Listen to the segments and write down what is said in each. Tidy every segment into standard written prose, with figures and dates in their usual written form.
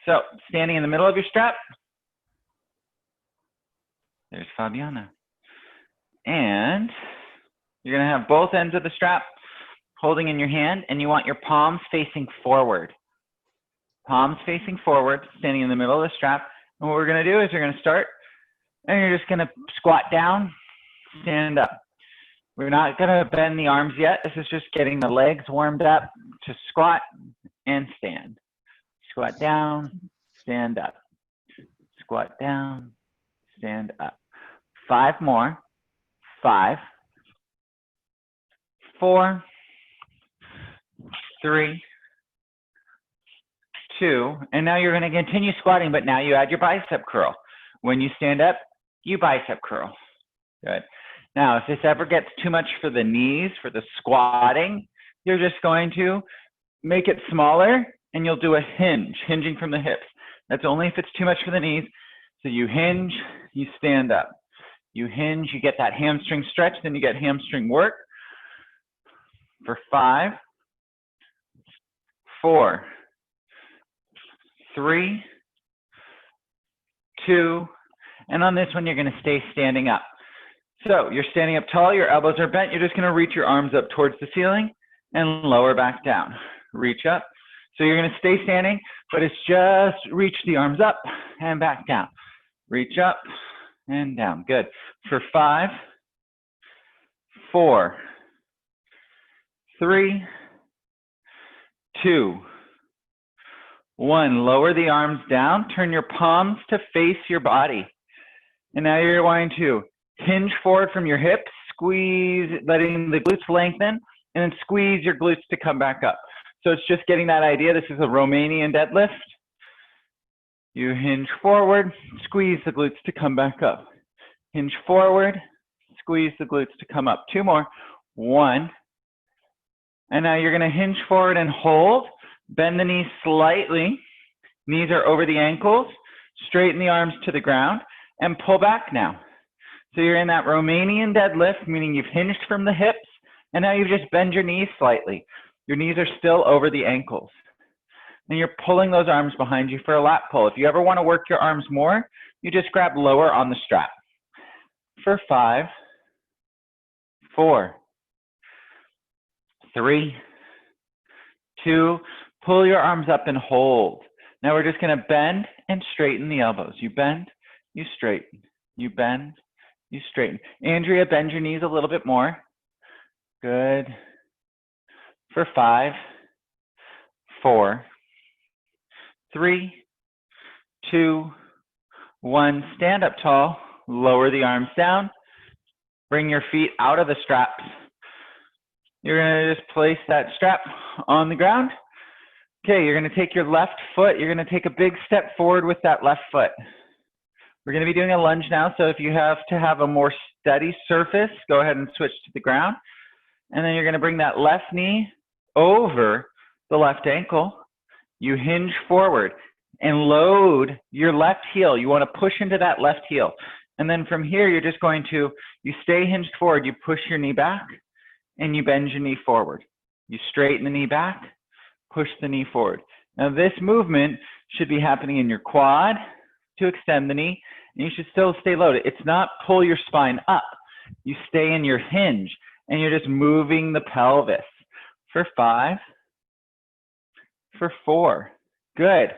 So standing in the middle of your strap. There's Fabiana. And you're going to have both ends of the strap holding in your hand, and you want your palms facing forward. Palms facing forward, standing in the middle of the strap. And what we're going to do is you're going to start, and you're just going to squat down, stand up. We're not going to bend the arms yet. This is just getting the legs warmed up to squat and stand. Squat down, stand up. Squat down, stand up. 5 more. 5, 4, 3, 2, and now you're going to continue squatting, but now you add your bicep curl. When you stand up, you bicep curl. Good. Now, if this ever gets too much for the knees, for the squatting, you're just going to make it smaller, and you'll do a hinge, hinging from the hips. That's only if it's too much for the knees. So you hinge, you stand up. You hinge, you get that hamstring stretch, then you get hamstring work for 5, 4, 3, 2, and on this one, you're going to stay standing up. So you're standing up tall, your elbows are bent, you're just going to reach your arms up towards the ceiling and lower back down. Reach up. So you're going to stay standing, but it's just reach the arms up and back down. Reach up and down. Good. For 5, 4, 3, 2, 1. Lower the arms down. Turn your palms to face your body. And now you're going to hinge forward from your hips, squeeze, letting the glutes lengthen, and then squeeze your glutes to come back up. So it's just getting that idea. This is a Romanian deadlift. You hinge forward, squeeze the glutes to come back up. Hinge forward, squeeze the glutes to come up. 2 more. 1. And now you're going to hinge forward and hold. Bend the knees slightly. Knees are over the ankles. Straighten the arms to the ground and pull back now. So you're in that Romanian deadlift, meaning you've hinged from the hips, and now you've just bent your knees slightly. Your knees are still over the ankles. And you're pulling those arms behind you for a lat pull. If you ever want to work your arms more, you just grab lower on the strap. For 5, 4, 3, 2, pull your arms up and hold. Now we're just going to bend and straighten the elbows. You bend, you straighten. You bend, you straighten. Andrea, bend your knees a little bit more. Good. For 5, 4, 3, 2, 1. Stand up tall. Lower the arms down. Bring your feet out of the straps. You're going to just place that strap on the ground. Okay, you're going to take your left foot. You're going to take a big step forward with that left foot. We're going to be doing a lunge now, so if you have to have a more steady surface, go ahead and switch to the ground. And then you're going to bring that left knee over the left ankle. You hinge forward and load your left heel. You want to push into that left heel. And then from here, you're just going to, you stay hinged forward, you push your knee back, and you bend your knee forward. You straighten the knee back, push the knee forward. Now this movement should be happening in your quad to extend the knee, and you should still stay loaded. It's not pull your spine up. You stay in your hinge, and you're just moving the pelvis. For 5, for 4, good.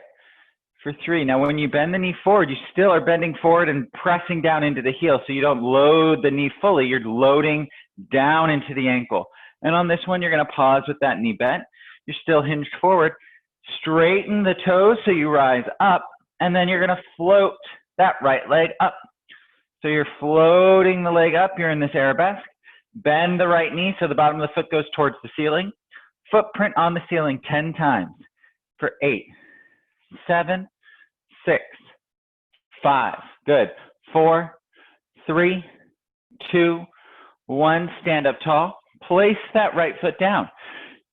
For 3, now when you bend the knee forward, you still are bending forward and pressing down into the heel, so you don't load the knee fully, you're loading down into the ankle. And on this one, you're gonna pause with that knee bent. You're still hinged forward. Straighten the toes so you rise up, and then you're gonna float that right leg up. So you're floating the leg up, you're in this arabesque. Bend the right knee so the bottom of the foot goes towards the ceiling. Footprint on the ceiling 10 times. For 8, 7, 6, 5, good. 4, 3, 2, 1, stand up tall. Place that right foot down.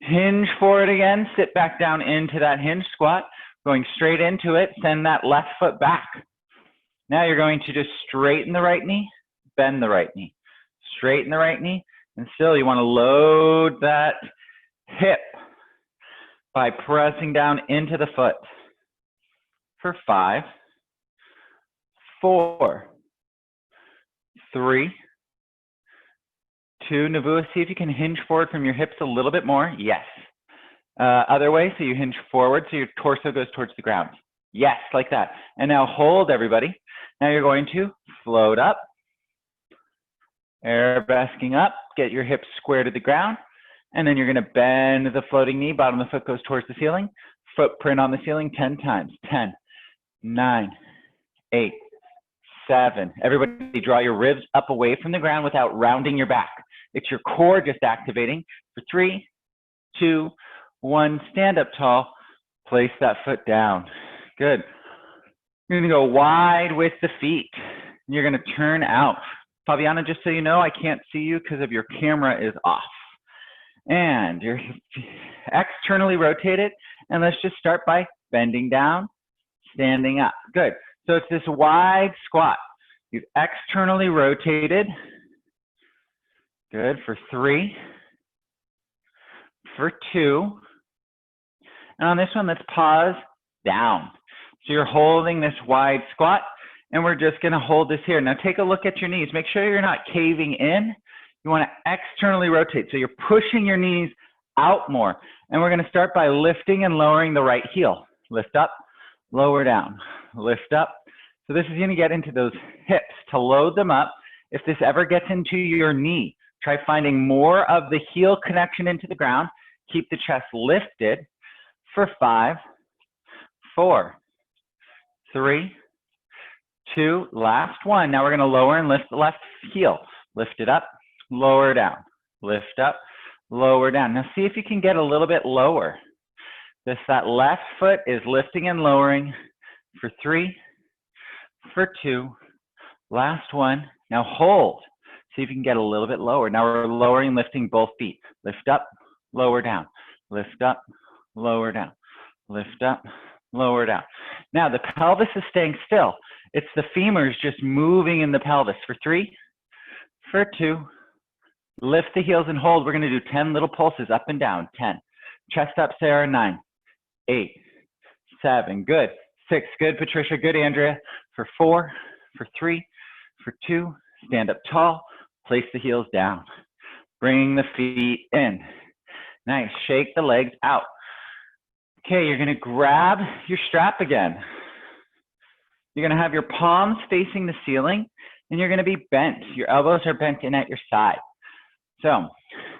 Hinge forward again, sit back down into that hinge squat. Going straight into it, send that left foot back. Now you're going to just straighten the right knee, bend the right knee. Straighten the right knee, and still you want to load that hip by pressing down into the foot. for 5, 4, 3, 2. Navua, see if you can hinge forward from your hips a little bit more. Yes. Other way, so you hinge forward so your torso goes towards the ground. Yes, like that. And now hold, everybody. Now you're going to float up, arabesquing up, get your hips square to the ground, and then you're going to bend the floating knee, bottom of the foot goes towards the ceiling, footprint on the ceiling 10 times. 10, 9, 8, 7. Everybody draw your ribs up away from the ground without rounding your back. It's your core just activating for 3, 2, 1. Stand up tall, place that foot down. Good. You're going to go wide with the feet. You're going to turn out. Fabiana, just so you know, I can't see you because of your camera is off. And you're externally rotated. And let's just start by bending down, standing up. Good. So it's this wide squat. You've externally rotated. Good. For 3, for 2. And on this one, let's pause down. So you're holding this wide squat, and we're just going to hold this here. Now take a look at your knees. Make sure you're not caving in. You want to externally rotate. So you're pushing your knees out more. And we're going to start by lifting and lowering the right heel. Lift up, lower down, lift up. So this is going to get into those hips to load them up. If this ever gets into your knee, try finding more of the heel connection into the ground. Keep the chest lifted for 5, 4, 3, 2, last one. Now we're going to lower and lift the left heel. Lift it up, lower down, lift up, lower down. Now see if you can get a little bit lower. That left foot is lifting and lowering for 3, for 2, last one. Now hold. See if you can get a little bit lower. Now we're lowering and lifting both feet. Lift up, lower down, lift up, lower down, lift up, lower down. Now the pelvis is staying still. It's the femurs just moving in the pelvis for 3, for 2, lift the heels and hold. We're going to do 10 little pulses up and down. 10, chest up, Sarah. 9, 8, 7, good. 6, good, Patricia, good, Andrea. For 4, for 3, for 2, stand up tall, place the heels down. Bring the feet in. Nice, shake the legs out. Okay, you're going to grab your strap again. You're going to have your palms facing the ceiling, and you're going to be bent. Your elbows are bent in at your side. So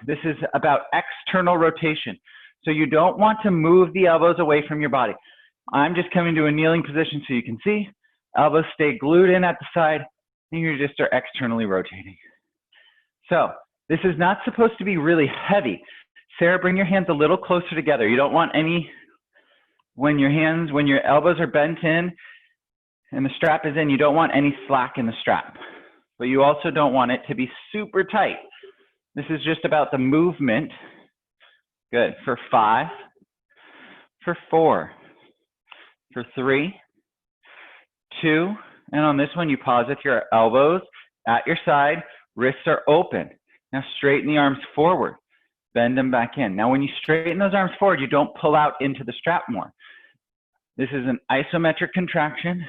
this is about external rotation. So you don't want to move the elbows away from your body. I'm just coming to a kneeling position so you can see. Elbows stay glued in at the side, and you just are externally rotating. So this is not supposed to be really heavy. Sarah, bring your hands a little closer together. You don't want any, when your elbows are bent in and the strap is in, you don't want any slack in the strap. But you also don't want it to be super tight. This is just about the movement. Good. For 5, for 4, for 3, 2, and on this one you pause with your elbows at your side, wrists are open. Now straighten the arms forward, bend them back in. Now when you straighten those arms forward, you don't pull out into the strap more. This is an isometric contraction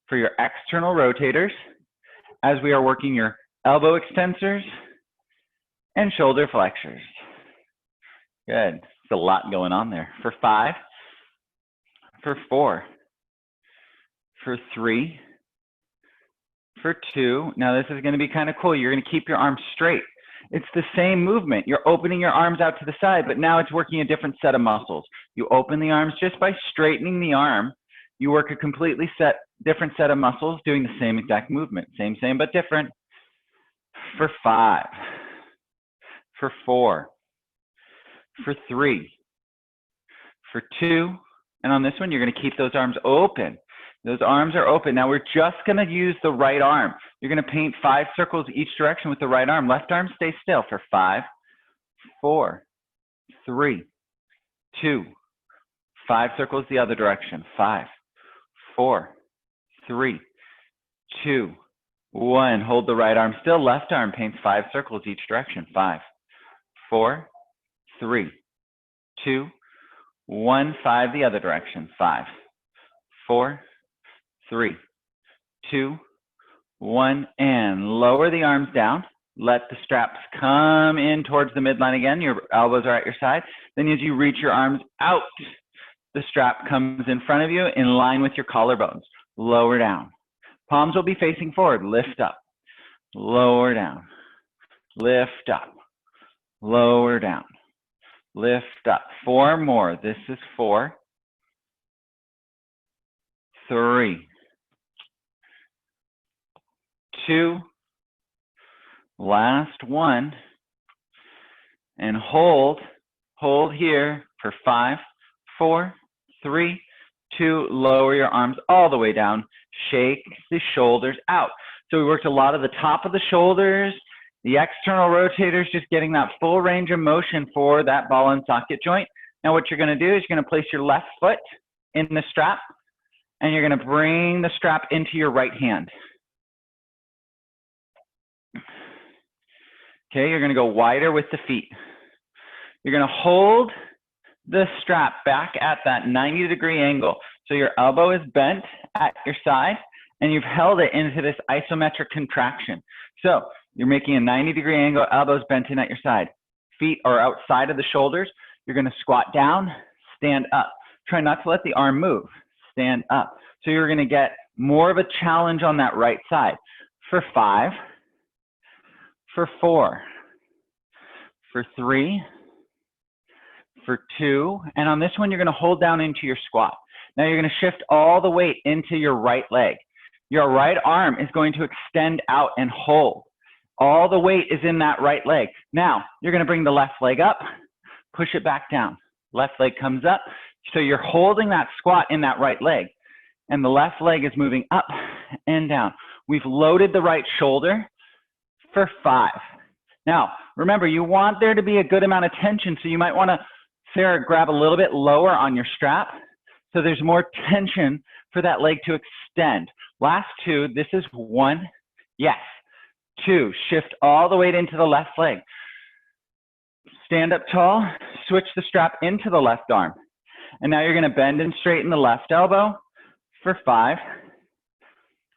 for your external rotators as we are working your elbow extensors and shoulder flexors. Good. There's a lot going on there. For 5, for 4, for 3, for 2. Now this is going to be kind of cool. You're going to keep your arms straight. It's the same movement. You're opening your arms out to the side, but now it's working a different set of muscles. You open the arms just by straightening the arm. You work a completely different set of muscles doing the same exact movement. Same, but different. For 5, for 4, for 3, for 2, and on this one, you're going to keep those arms open. Those arms are open. Now we're just going to use the right arm. You're going to paint 5 circles each direction with the right arm. Left arm, stay still for 5, 4, 3, 2, 5 circles the other direction. 5, 4, 3, 2, 1. Hold the right arm still. Left arm paints 5 circles each direction. 5, 4, 3, 2, 1. 5 the other direction. 5, 4, 3, 2, 1, and lower the arms down. Let the straps come in towards the midline again. Your elbows are at your side. Then as you reach your arms out, the strap comes in front of you in line with your collarbones. Lower down. Palms will be facing forward. Lift up. Lower down. Lift up. Lower down. Lift up. 4 more. This is 4, 3, 2, last 1, and hold here for 5, 4, 3, 2, lower your arms all the way down, shake the shoulders out. So we worked a lot of the top of the shoulders, the external rotators, just getting that full range of motion for that ball and socket joint. Now what you're going to do is you're going to place your left foot in the strap, and you're going to bring the strap into your right hand. Okay, you're going to go wider with the feet. You're going to hold the strap back at that 90-degree angle. So your elbow is bent at your side, and you've held it into this isometric contraction. So you're making a 90-degree angle, elbows bent in at your side. Feet are outside of the shoulders. You're going to squat down, stand up. Try not to let the arm move. Stand up. So you're going to get more of a challenge on that right side. For 5, for 4, for 3, for 2, and on this one you're going to hold down into your squat. Now you're going to shift all the weight into your right leg. Your right arm is going to extend out and hold. All the weight is in that right leg. Now you're going to bring the left leg up, push it back down. Left leg comes up, so you're holding that squat in that right leg, and the left leg is moving up and down. We've loaded the right shoulder for 5. Now, remember, you want there to be a good amount of tension, so you might want to, Sarah, grab a little bit lower on your strap so there's more tension for that leg to extend. Last 2, this is 1, yes. 2, shift all the weight into the left leg. Stand up tall, switch the strap into the left arm. And now you're going to bend and straighten the left elbow for 5,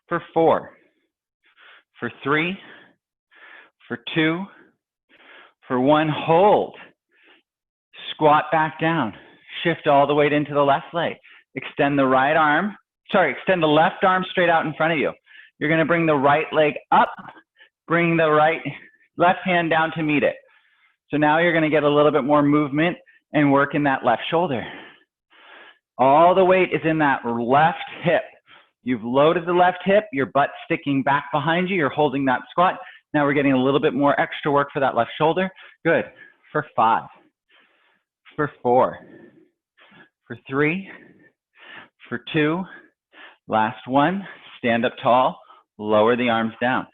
for 4, for 3, for 2, for 1, hold. Squat back down. Shift all the weight into the left leg. Extend the right arm, extend the left arm straight out in front of you. You're going to bring the right leg up, bring the left hand down to meet it. So now you're going to get a little bit more movement and work in that left shoulder. All the weight is in that left hip. You've loaded the left hip, your butt sticking back behind you, you're holding that squat. Now we're getting a little bit more extra work for that left shoulder. Good. For 5, for 4, for 3, for 2, last 1, stand up tall, lower the arms down.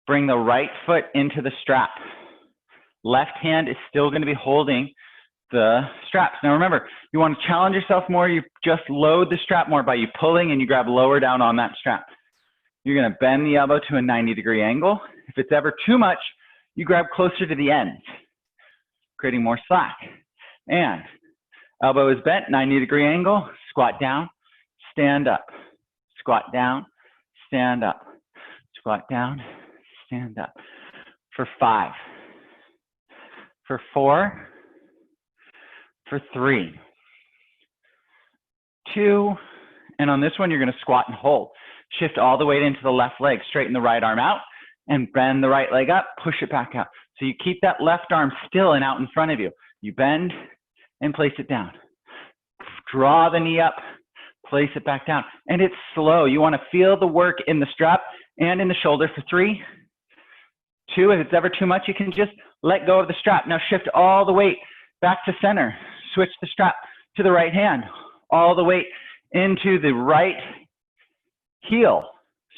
Bring the right foot into the strap. Left hand is still going to be holding the straps. Now remember, you want to challenge yourself more, you just load the strap more by you pulling and you grab lower down on that strap. You're going to bend the elbow to a 90-degree angle. If it's ever too much, you grab closer to the ends, creating more slack. And elbow is bent, 90-degree angle, squat down, stand up, squat down, stand up, squat down, stand up. For 5, for 4, for 3, 2, and on this one you're going to squat and hold. Shift all the weight into the left leg, straighten the right arm out, and bend the right leg up, push it back out. So you keep that left arm still and out in front of you. You bend and place it down. Draw the knee up, place it back down. And it's slow. You want to feel the work in the strap and in the shoulder for 3, 2. If it's ever too much, you can just let go of the strap. Now shift all the weight back to center. Switch the strap to the right hand. All the weight into the right heel.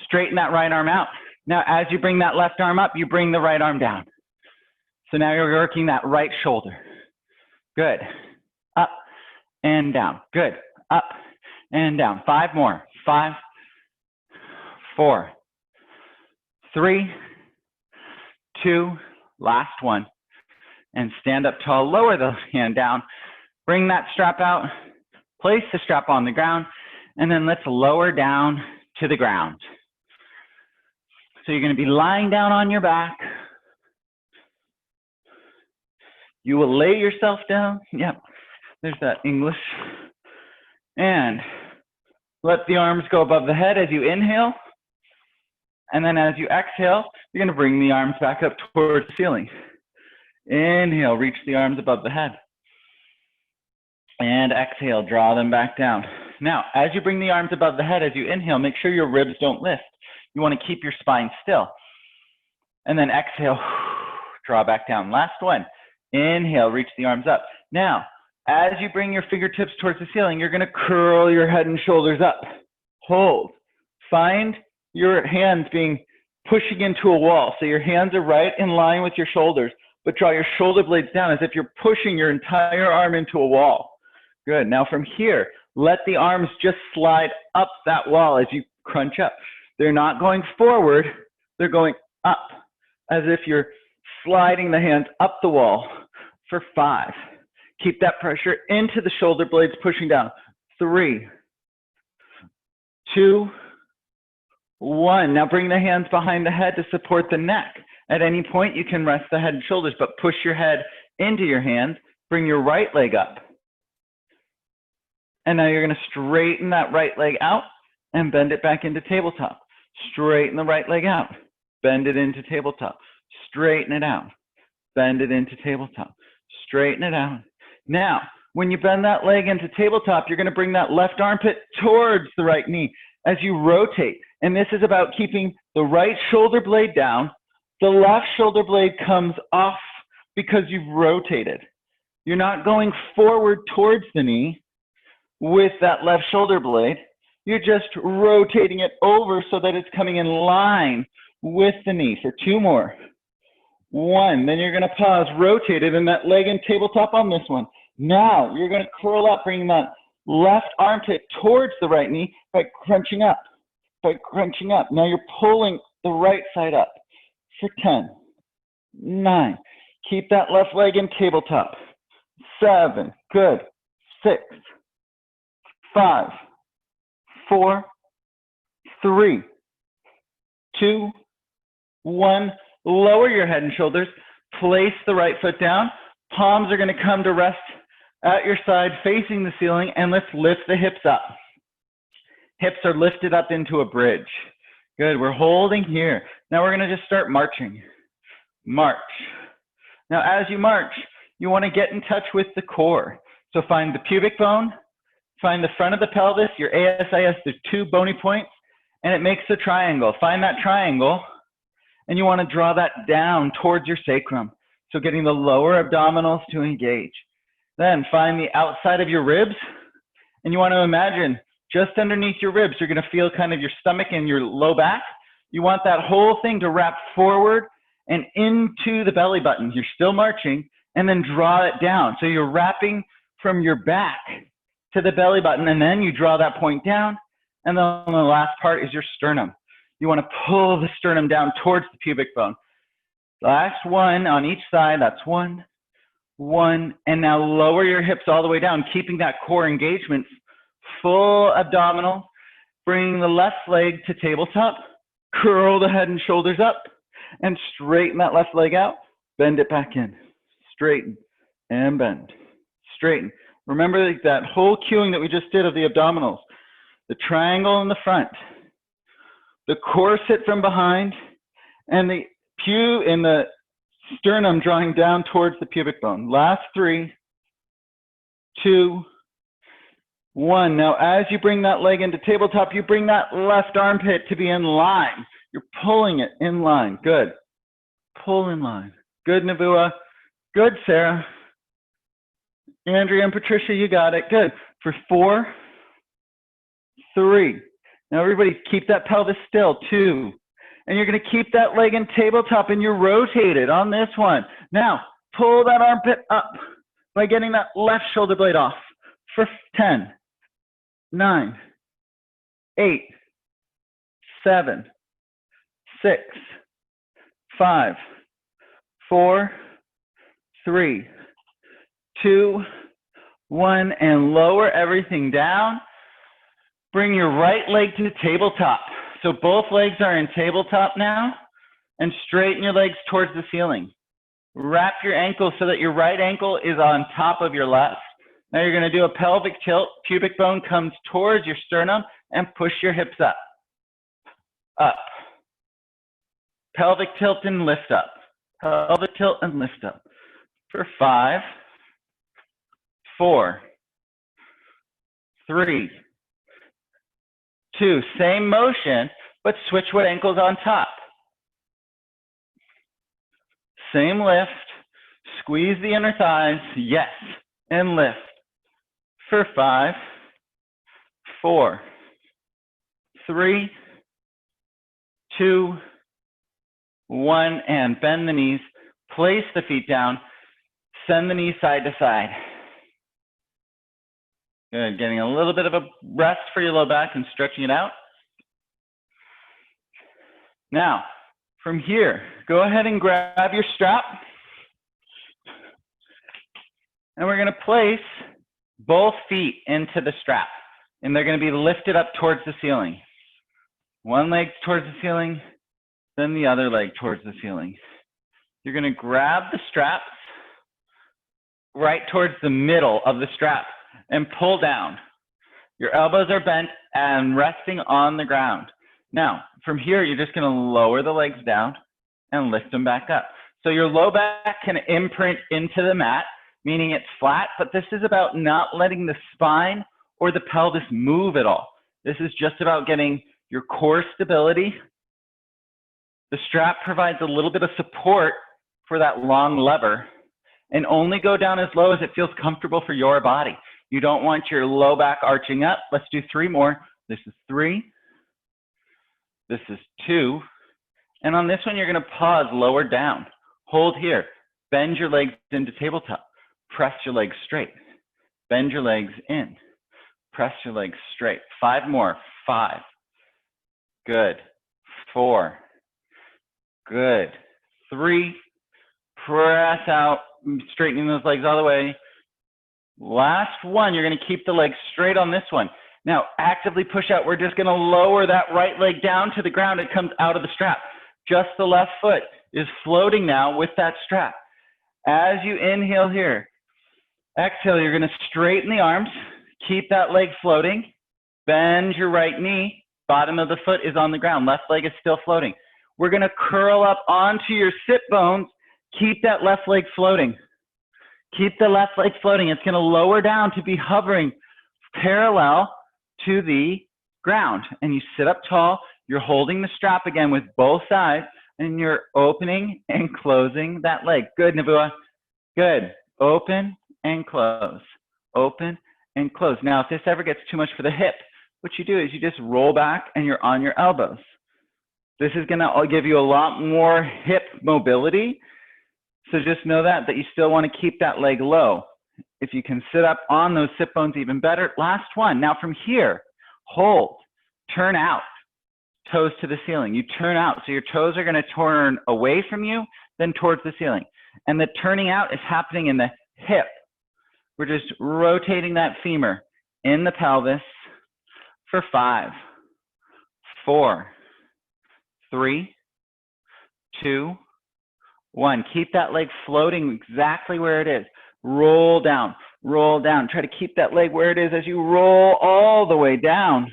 Straighten that right arm out. Now as you bring that left arm up, you bring the right arm down. So now you're working that right shoulder. Good. Up and down. Good. Up and down. 5 more. 5, 4, 3, 2, last 1. And stand up tall, lower the hand down. Bring that strap out. Place the strap on the ground. And then let's lower down to the ground. So you're going to be lying down on your back. You will lay yourself down. Yep, there's that English. And let the arms go above the head as you inhale. And then as you exhale, you're going to bring the arms back up towards the ceiling. Inhale, reach the arms above the head. And exhale, draw them back down. Now, as you bring the arms above the head, as you inhale, make sure your ribs don't lift. You want to keep your spine still. And then exhale, draw back down. Last one. Inhale, reach the arms up. Now, as you bring your fingertips towards the ceiling, you're going to curl your head and shoulders up. Hold. Find your hands pushing into a wall. So your hands are right in line with your shoulders, but draw your shoulder blades down as if you're pushing your entire arm into a wall. Good. Now from here, let the arms just slide up that wall as you crunch up. They're not going forward, they're going up, as if you're sliding the hands up the wall for 5. Keep that pressure into the shoulder blades, pushing down. 3, 2, 1. Now bring the hands behind the head to support the neck. At any point, you can rest the head and shoulders, but push your head into your hands. Bring your right leg up. And now you're going to straighten that right leg out and bend it back into tabletop. Straighten the right leg out. Bend it into tabletop. Straighten it out. Bend it into tabletop. Straighten it out. Now, when you bend that leg into tabletop, you're going to bring that left armpit towards the right knee as you rotate. And this is about keeping the right shoulder blade down. The left shoulder blade comes off because you've rotated. You're not going forward towards the knee with that left shoulder blade. You're just rotating it over so that it's coming in line with the knee. For 2 more. 1. Then you're going to pause, rotate it, and that leg and tabletop on this one. Now you're going to curl up, bringing that left armpit towards the right knee by crunching up. Now you're pulling the right side up for 10, 9. Keep that left leg in tabletop. 7, good. 6, 5, 4, 3, 2, 1. Lower your head and shoulders. Place the right foot down. Palms are going to come to rest at your side, facing the ceiling, and let's lift the hips up. Hips are lifted up into a bridge. Good, we're holding here. Now we're going to just start marching. March. Now as you march, you want to get in touch with the core. So find the pubic bone, find the front of the pelvis, your ASIS, there's 2 bony points, and it makes a triangle. Find that triangle, and you want to draw that down towards your sacrum. So getting the lower abdominals to engage. Then find the outside of your ribs, and you want to imagine just underneath your ribs, you're going to feel kind of your stomach and your low back. You want that whole thing to wrap forward and into the belly button. You're still marching, and then draw it down. So you're wrapping from your back to the belly button, and then you draw that point down, and then the last part is your sternum. You want to pull the sternum down towards the pubic bone. Last one on each side, that's 1, 1, and now lower your hips all the way down, keeping that core engagement, full abdominal. Bring the left leg to tabletop, curl the head and shoulders up, and straighten that left leg out, bend it back in, straighten and bend, straighten. Remember that whole cueing that we just did of the abdominals, the triangle in the front, the corset from behind, and the sternum drawing down towards the pubic bone. Last 3, 2, 1. Now, as you bring that leg into tabletop, you bring that left armpit to be in line. You're pulling it in line. Good. Pull in line. Good, Navua. Good, Sarah. Andrea and Patricia, you got it. Good. For 4, 3. Now, everybody keep that pelvis still. 2. And you're going to keep that leg in tabletop, and you're rotated on this one. Now, pull that armpit up by getting that left shoulder blade off for 10, 9, 8, 7, 6, 5, 4, 3, 2, 1, and lower everything down. Bring your right leg to tabletop. So both legs are in tabletop now, and straighten your legs towards the ceiling. Wrap your ankle so that your right ankle is on top of your left. Now you're going to do a pelvic tilt. Pubic bone comes towards your sternum and push your hips up. Up. Pelvic tilt and lift up. Pelvic tilt and lift up. For 5, 4, 3, 2. Same motion, but switch what ankle's on top. Same lift. Squeeze the inner thighs. Yes. And lift. For 5, 4, 3, 2, 1, and bend the knees. Place the feet down. Send the knees side to side. Good. Getting a little bit of a rest for your low back and stretching it out. Now, from here, go ahead and grab your strap. And we're going to place both feet into the strap. And they're going to be lifted up towards the ceiling. One leg towards the ceiling, then the other leg towards the ceiling. You're going to grab the straps right towards the middle of the strap and pull down. Your elbows are bent and resting on the ground. Now, from here, you're just going to lower the legs down and lift them back up. So your low back can imprint into the mat, meaning it's flat, but this is about not letting the spine or the pelvis move at all. This is just about getting your core stability. The strap provides a little bit of support for that long lever, and only go down as low as it feels comfortable for your body. You don't want your low back arching up. Let's do 3 more. This is 3. This is 2. And on this one, you're going to pause, lower down. Hold here. Bend your legs into tabletop. Press your legs straight. Bend your legs in. Press your legs straight. 5 more. 5. Good. 4. Good. 3. Press out, straightening those legs all the way. Last one, you're going to keep the legs straight on this one. Now, actively push out. We're just going to lower that right leg down to the ground. It comes out of the strap. Just the left foot is floating now with that strap. As you inhale here, exhale, you're going to straighten the arms. Keep that leg floating. Bend your right knee. Bottom of the foot is on the ground. Left leg is still floating. We're going to curl up onto your sit bones. Keep that left leg floating. Keep the left leg floating. It's going to lower down to be hovering parallel to the ground. And you sit up tall. You're holding the strap again with both sides, and you're opening and closing that leg. Good, Navua. Good. Open and close. Open and close. Now, if this ever gets too much for the hip, what you do is you just roll back and you're on your elbows. This is going to give you a lot more hip mobility. So just know that you still want to keep that leg low. If you can sit up on those sit bones, even better. Last one. Now from here, hold, turn out, toes to the ceiling. You turn out, so your toes are going to turn away from you, then towards the ceiling. And the turning out is happening in the hip. We're just rotating that femur in the pelvis for 5, 4, 3, 2, 1. Keep that leg floating exactly where it is. Roll down, roll down. Try to keep that leg where it is as you roll all the way down.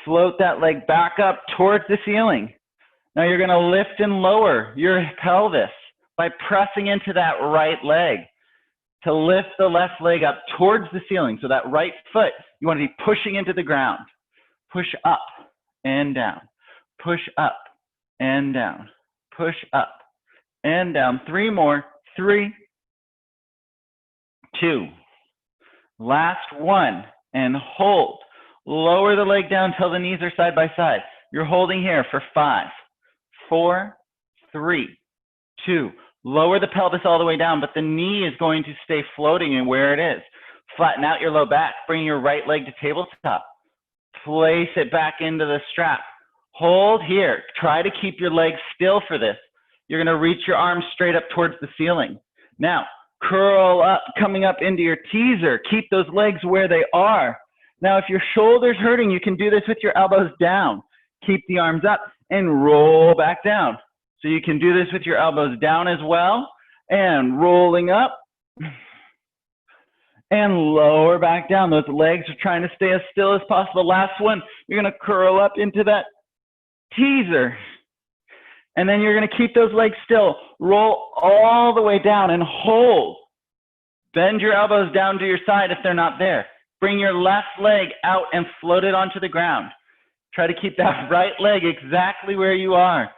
Float that leg back up towards the ceiling. Now you're going to lift and lower your pelvis by pressing into that right leg to lift the left leg up towards the ceiling. So that right foot, you want to be pushing into the ground. Push up and down. Push up and down. Push up and down. 3 more. 3, 2. Last one. And hold. Lower the leg down until the knees are side by side. You're holding here for 5, 4, 3, 2. Lower the pelvis all the way down, but the knee is going to stay floating in where it is. Flatten out your low back. Bring your right leg to tabletop. Place it back into the strap. Hold here. Try to keep your legs still for this. You're going to reach your arms straight up towards the ceiling. Now, curl up, coming up into your teaser. Keep those legs where they are. Now, if your shoulder's hurting, you can do this with your elbows down. Keep the arms up and roll back down. So you can do this with your elbows down as well, and rolling up and lower back down. Those legs are trying to stay as still as possible. Last one, you're gonna curl up into that teaser. And then you're gonna keep those legs still. Roll all the way down and hold. Bend your elbows down to your side if they're not there. Bring your left leg out and float it onto the ground. Try to keep that right leg exactly where you are.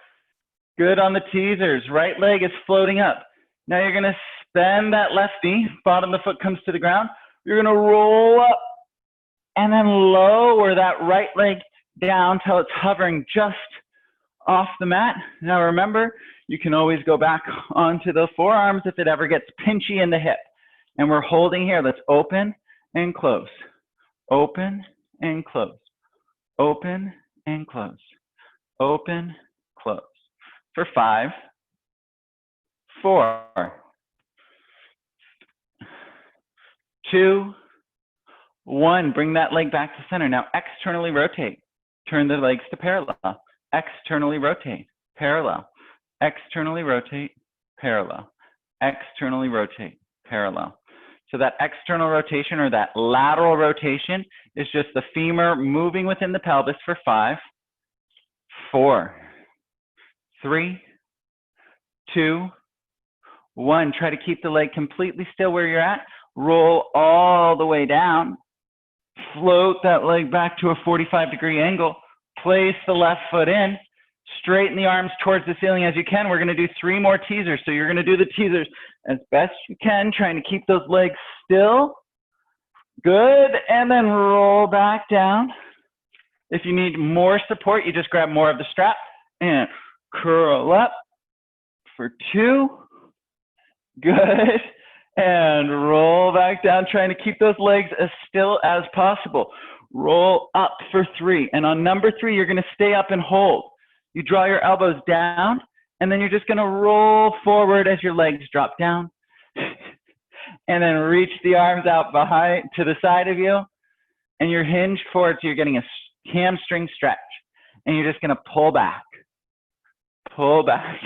Good on the teasers. Right leg is floating up. Now you're going to bend that left knee. Bottom of the foot comes to the ground. You're going to roll up and then lower that right leg down till it's hovering just off the mat. Now remember, you can always go back onto the forearms if it ever gets pinchy in the hip. And we're holding here. Let's open and close. Open and close. Open and close. Open, close. For 5, 4, 2, 1. Bring that leg back to center. Now externally rotate. Turn the legs to parallel. Externally rotate. Parallel. Externally rotate. Parallel. Externally rotate. Parallel. So that external rotation or that lateral rotation is just the femur moving within the pelvis for 5, 4, 3, 2, 1. Try to keep the leg completely still where you're at. Roll all the way down. Float that leg back to a 45-degree angle. Place the left foot in. Straighten the arms towards the ceiling as you can. We're going to do 3 more teasers. So you're going to do the teasers as best you can, trying to keep those legs still. Good. And then roll back down. If you need more support, you just grab more of the strap and curl up for 2. Good. And roll back down, trying to keep those legs as still as possible. Roll up for 3. And on number 3, you're going to stay up and hold. You draw your elbows down, and then you're just going to roll forward as your legs drop down. And then reach the arms out behind to the side of you, and you're hinged forward, so you're getting a hamstring stretch. And you're just going to pull back. Pull back.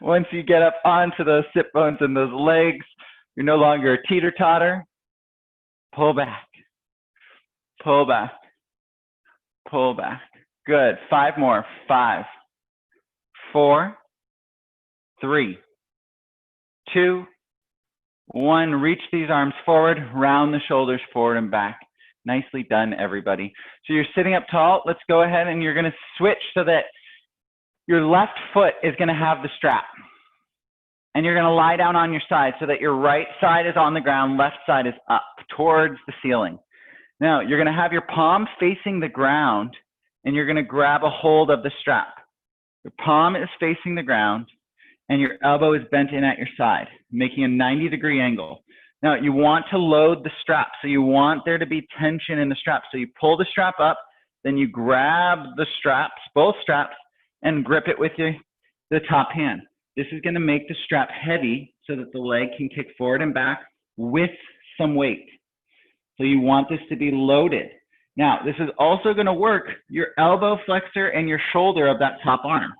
Once you get up onto those sit bones and those legs, you're no longer a teeter-totter. Pull back. Pull back. Pull back. Good. 5 more. 5, 4, 3, 2, 1. Reach these arms forward, round the shoulders forward and back. Nicely done, everybody. So you're sitting up tall. Let's go ahead and you're going to switch so that your left foot is going to have the strap. And you're going to lie down on your side so that your right side is on the ground, left side is up towards the ceiling. Now, you're going to have your palm facing the ground, and you're going to grab a hold of the strap. Your palm is facing the ground, and your elbow is bent in at your side, making a 90-degree angle. Now, you want to load the strap, so you want there to be tension in the strap. So you pull the strap up, then you grab the straps, both straps, and grip it with the top hand. This is going to make the strap heavy so that the leg can kick forward and back with some weight. So you want this to be loaded. Now, this is also going to work your elbow flexor and your shoulder of that top arm.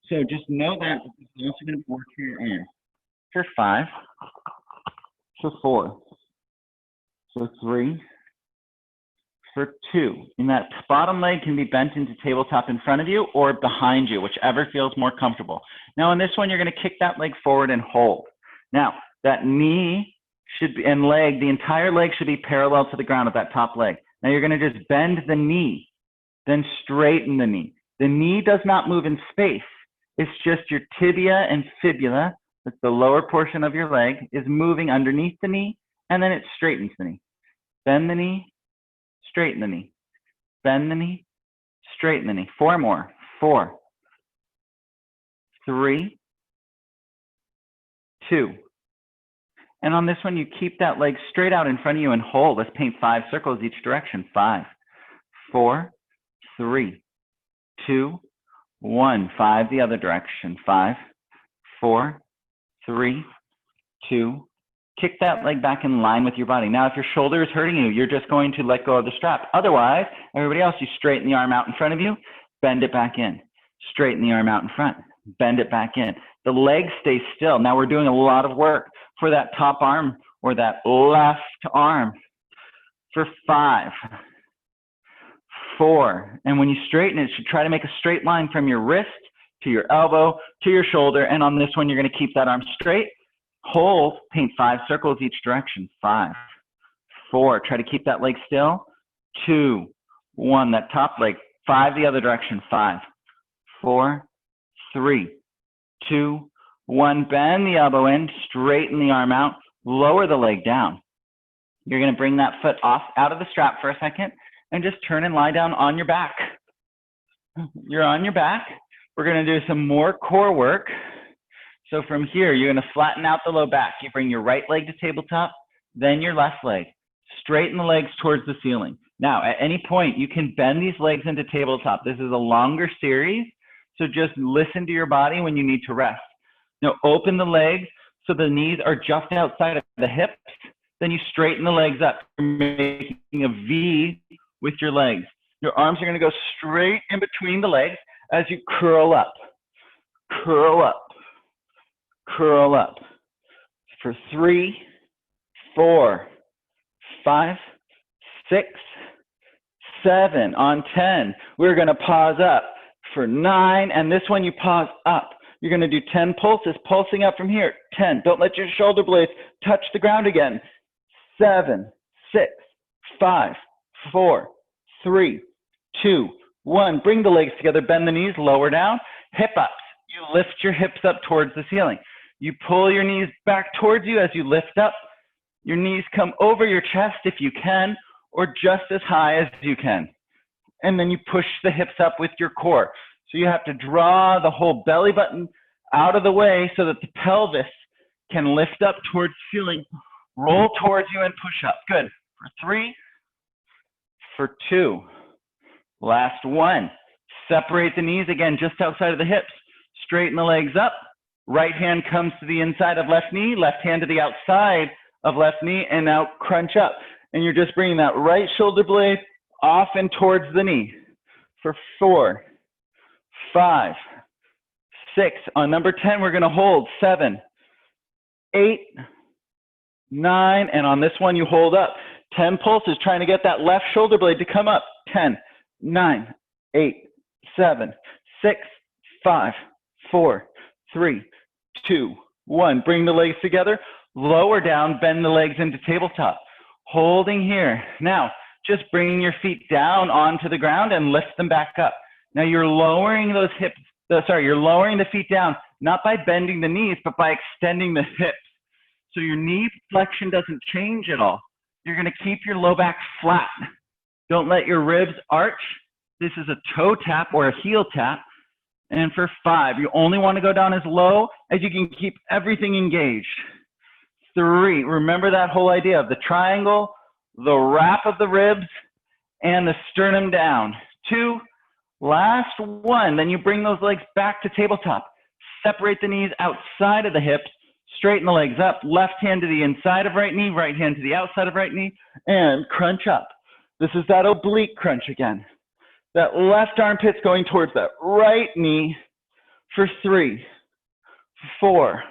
So just know that this is also going to work for your arm. For 5, for 4, for 3, for 2. And that bottom leg can be bent into tabletop in front of you or behind you, whichever feels more comfortable. Now, in this one, you're going to kick that leg forward and hold. Now, that knee should be, and leg, the entire leg should be parallel to the ground of that top leg. Now you're going to just bend the knee, then straighten the knee. The knee does not move in space. It's just your tibia and fibula, that's the lower portion of your leg, is moving underneath the knee, and then it straightens the knee. Bend the knee, straighten the knee. Bend the knee, straighten the knee. 4 more. 4, 3, 2. And on this one, you keep that leg straight out in front of you and hold. Let's paint 5 circles each direction. 5, 4, 3, 2, 1. 5 the other direction. 5, 4, 3, 2, Kick that leg back in line with your body. Now, if your shoulder is hurting you, you're just going to let go of the strap. Otherwise, everybody else, you straighten the arm out in front of you, bend it back in. Straighten the arm out in front, bend it back in. The leg stays still. Now we're doing a lot of work for that top arm or that left arm. For 5, 4, and when you straighten it, you should try to make a straight line from your wrist to your elbow to your shoulder, and on this one, you're going to keep that arm straight. Hold, paint 5 circles each direction. 5, 4, try to keep that leg still. 2, 1, that top leg. 5 the other direction. 5, 4, 3, 2, 1. Bend the elbow in, straighten the arm out, lower the leg down. You're going to bring that foot off out of the strap for a second and just turn and lie down on your back. You're on your back. We're going to do some more core work. So from here, you're going to flatten out the low back. You bring your right leg to tabletop, then your left leg. Straighten the legs towards the ceiling. Now, at any point, you can bend these legs into tabletop. This is a longer series, so just listen to your body when you need to rest. Now, open the legs so the knees are just outside of the hips. Then you straighten the legs up. You're making a V with your legs. Your arms are going to go straight in between the legs as you curl up. Curl up. Curl up. For 3, 4, 5, 6, 7. On 10, we're going to pause up. For 9, and this one you pause up. You're going to do 10 pulses, pulsing up from here. 10. Don't let your shoulder blades touch the ground again. 7, 6, 5, 4, 3, 2, 1. Bring the legs together, bend the knees, lower down, hip ups. You lift your hips up towards the ceiling. You pull your knees back towards you as you lift up. Your knees come over your chest if you can, or just as high as you can. And then you push the hips up with your core. So you have to draw the whole belly button out of the way so that the pelvis can lift up towards the ceiling. Roll towards you and push up. Good. For 3, for 2. Last 1. Separate the knees again just outside of the hips. Straighten the legs up. Right hand comes to the inside of left knee, left hand to the outside of left knee, and now crunch up. And you're just bringing that right shoulder blade off and towards the knee. For 4, 5, 6. On number 10, we're going to hold. 7, 8, 9, and on this one you hold up. 10 pulses, trying to get that left shoulder blade to come up. 10, 9, 8, 7, 6, 5, 4, 3, 2, 1. Bring the legs together, lower down, bend the legs into tabletop. Holding here. Now, just bringing your feet down onto the ground and lift them back up. Now you're lowering those hips, you're lowering the feet down, not by bending the knees, but by extending the hips. So your knee flexion doesn't change at all. You're going to keep your low back flat. Don't let your ribs arch. This is a toe tap or a heel tap. And for 5, you only want to go down as low as you can keep everything engaged. 3, remember that whole idea of the triangle, the wrap of the ribs, and the sternum down. 2, last 1, then you bring those legs back to tabletop. Separate the knees outside of the hips. Straighten the legs up, left hand to the inside of right knee, right hand to the outside of right knee, and crunch up. This is that oblique crunch again. That left armpit's going towards that right knee for 3, 4,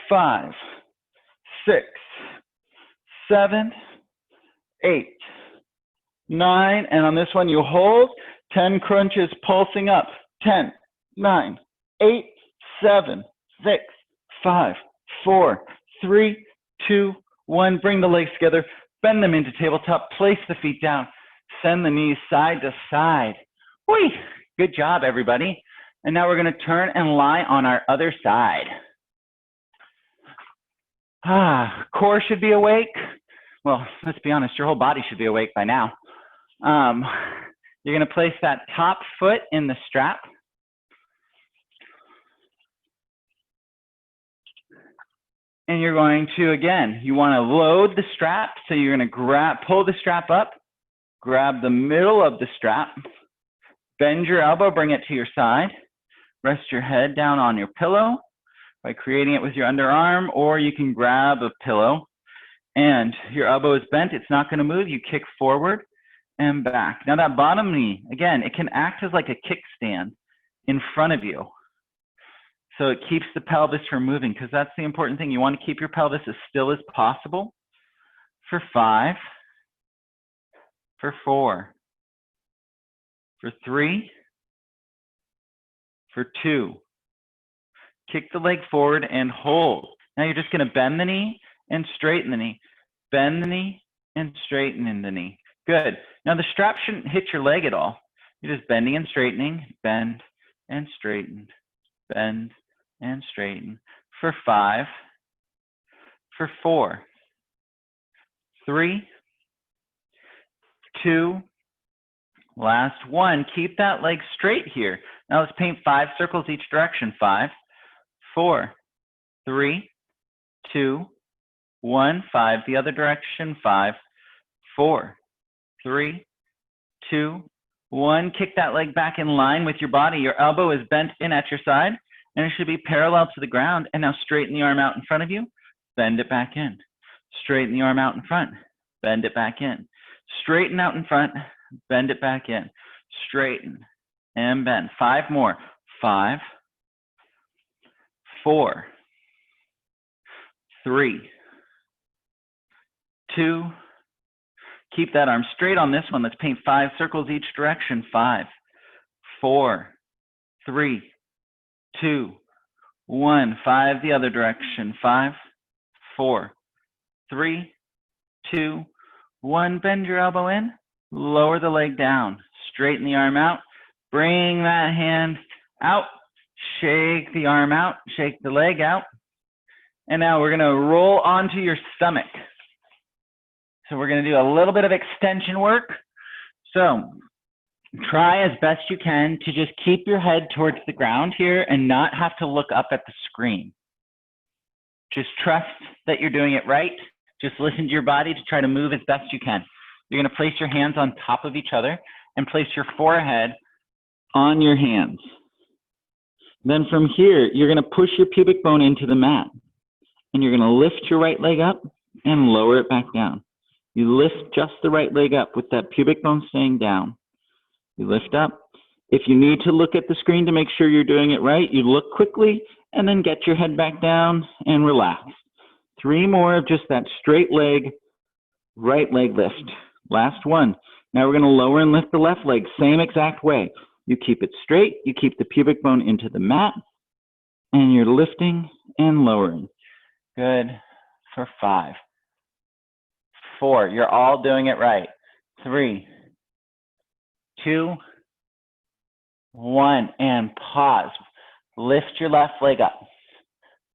5, 6, 7, 8, 9, and on this one you hold. 10 crunches pulsing up. 10, 9, 8, 7, 6, 5, 4, 3, 2, 1. Bring the legs together, bend them into tabletop, place the feet down, send the knees side to side. Whee! Good job, everybody. And now we're going to turn and lie on our other side. Core should be awake. Well, let's be honest, your whole body should be awake by now. You're going to place that top foot in the strap. And you're going to, again, you want to load the strap. So you're going to pull the strap up, grab the middle of the strap, bend your elbow, bring it to your side, rest your head down on your pillow, by creating it with your underarm, or you can grab a pillow and your elbow is bent. It's not going to move. You kick forward and back. Now that bottom knee, again, it can act as like a kickstand in front of you. So it keeps the pelvis from moving, because that's the important thing. You want to keep your pelvis as still as possible for 5, for 4, for 3, for 2. Kick the leg forward and hold. Now you're just going to bend the knee and straighten the knee. Bend the knee and straighten the knee. Good. Now the strap shouldn't hit your leg at all. You're just bending and straightening, bend and straighten, bend and straighten for 5, for 4, 3, 2, last 1. Keep that leg straight here. Now let's paint 5 circles each direction. 5, 4, 3, 2, 1, 5 the other direction. 5, 4, 3, 2, 1. Kick that leg back in line with your body. Your elbow is bent in at your side, and it should be parallel to the ground. And now straighten the arm out in front of you. Bend it back in. Straighten the arm out in front. Bend it back in. Straighten out in front. Bend it back in. Straighten and bend. 5 more. 5, 4, 3, 2. Keep that arm straight on this one. Let's paint 5 circles each direction. 5, 4, 3, 2, 1. 5 the other direction. 5, 4, 3, 2, 1. Bend your elbow in. Lower the leg down. Straighten the arm out. Bring that hand out. Shake the arm out. Shake the leg out. And now we're going to roll onto your stomach. So we're going to do a little bit of extension work. So try as best you can to just keep your head towards the ground here and not have to look up at the screen. Just trust that you're doing it right. Just listen to your body to try to move as best you can. You're going to place your hands on top of each other and place your forehead on your hands. Then from here, you're going to push your pubic bone into the mat. And you're going to lift your right leg up and lower it back down. You lift just the right leg up with that pubic bone staying down. You lift up. If you need to look at the screen to make sure you're doing it right, you look quickly and then get your head back down and relax. 3 more of just that straight leg, right leg lift. Last one. Now we're going to lower and lift the left leg, same exact way. You keep it straight, you keep the pubic bone into the mat, and you're lifting and lowering. Good for 5, 4. You're all doing it right. 3, 2, 1, and pause. Lift your left leg up.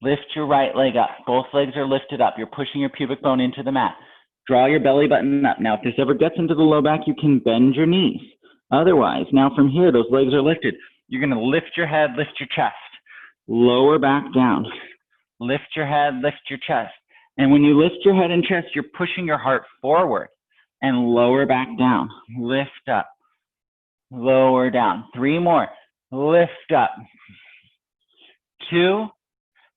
Lift your right leg up. Both legs are lifted up. You're pushing your pubic bone into the mat. Draw your belly button up. Now, if this ever gets into the low back, you can bend your knees. Otherwise, now from here, those legs are lifted. You're going to lift your head, lift your chest. Lower back down. Lift your head, lift your chest. And when you lift your head and chest, you're pushing your heart forward and lower back down. Lift up. Lower down. 3 more. Lift up. 2.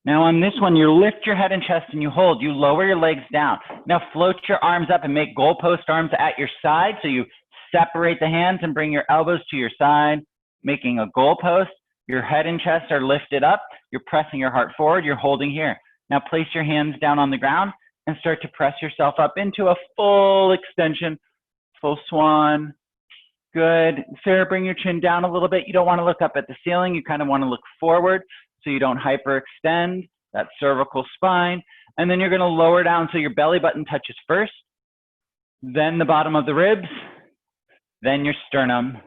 Now on this one, you lift your head and chest and you hold. You lower your legs down. Now float your arms up and make goalpost arms at your side. So you separate the hands and bring your elbows to your side, making a goalpost. Your head and chest are lifted up. You're pressing your heart forward. You're holding here. Now place your hands down on the ground and start to press yourself up into a full extension, full swan. Good. Sarah, bring your chin down a little bit. You don't want to look up at the ceiling. You kind of want to look forward so you don't hyperextend that cervical spine. And then you're going to lower down so your belly button touches first, then the bottom of the ribs, then your sternum,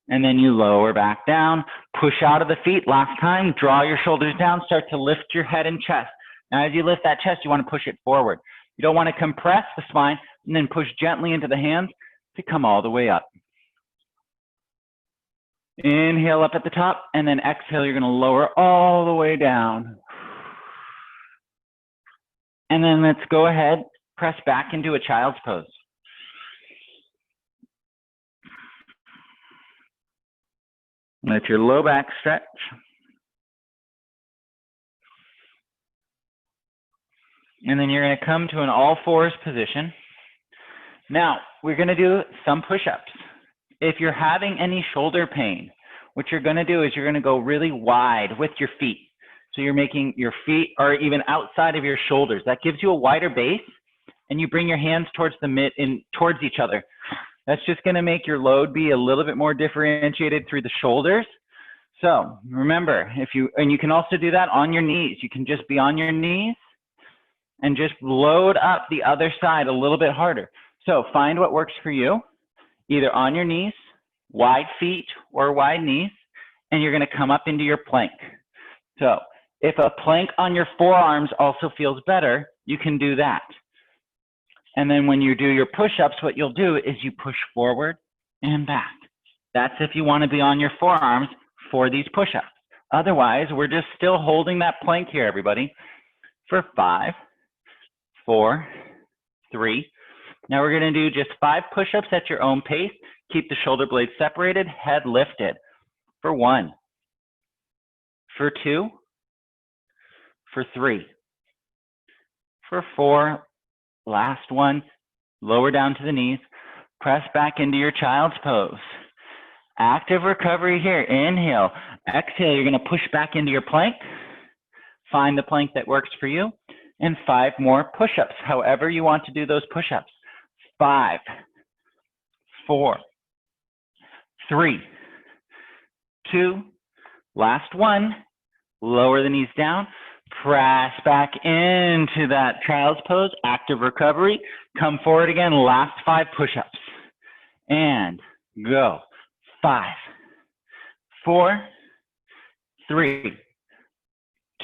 and then you lower back down. Push out of the feet. Last time, draw your shoulders down. Start to lift your head and chest. Now, as you lift that chest, you want to push it forward. You don't want to compress the spine and then push gently into the hands to come all the way up. Inhale up at the top, and then exhale, you're going to lower all the way down. And then let's go ahead, press back into a child's pose. Let your low back stretch. And then you're going to come to an all fours position. Now, we're going to do some push-ups. If you're having any shoulder pain, what you're going to do is you're going to go really wide with your feet. So you're making your feet are even outside of your shoulders. That gives you a wider base, and you bring your hands towards towards each other. That's just going to make your load be a little bit more differentiated through the shoulders. So remember, and you can also do that on your knees. You can just be on your knees and just load up the other side a little bit harder. So find what works for you, either on your knees, wide feet or wide knees, and you're going to come up into your plank. So if a plank on your forearms also feels better, you can do that. And then when you do your push-ups, what you'll do is you push forward and back. That's if you want to be on your forearms for these push-ups. Otherwise, we're just still holding that plank here, everybody, for 5, 4, 3. Now we're going to do just 5 push-ups at your own pace. Keep the shoulder blades separated, head lifted. For 1, for 2, for 3, for 4, last one, lower down to the knees, press back into your child's pose. Active recovery here, inhale, exhale, you're going to push back into your plank. Find the plank that works for you, and 5 more push-ups, however you want to do those push-ups. 5, 4, 3, 2, last one, lower the knees down, press back into that child's pose, active recovery, come forward again, last 5 push-ups, and go. 5, 4, 3,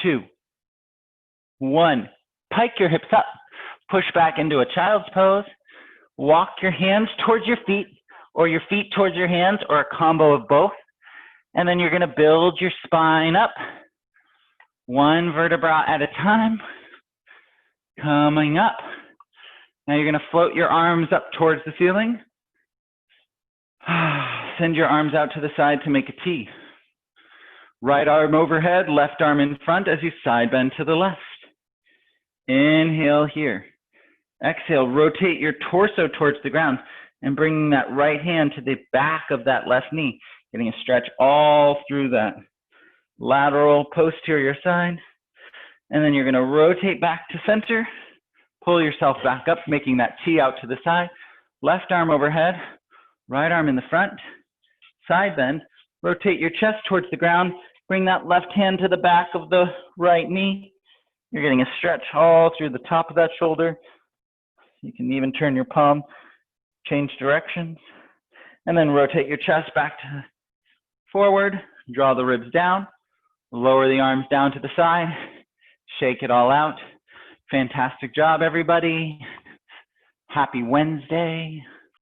2, 1. Pike your hips up, push back into a child's pose, walk your hands towards your feet, or your feet towards your hands, or a combo of both. And then you're going to build your spine up, 1 vertebra at a time, coming up. Now you're going to float your arms up towards the ceiling. Send your arms out to the side to make a T. Right arm overhead, left arm in front as you side bend to the left. Inhale here. Exhale, rotate your torso towards the ground and bringing that right hand to the back of that left knee, getting a stretch all through that lateral posterior side. And then you're going to rotate back to center, pull yourself back up, making that T out to the side. Left arm overhead, right arm in the front, side bend, rotate your chest towards the ground, bring that left hand to the back of the right knee. You're getting a stretch all through the top of that shoulder. You can even turn your palm, change directions, and then rotate your chest back to forward, draw the ribs down, lower the arms down to the side, shake it all out. Fantastic job, everybody. Happy Wednesday.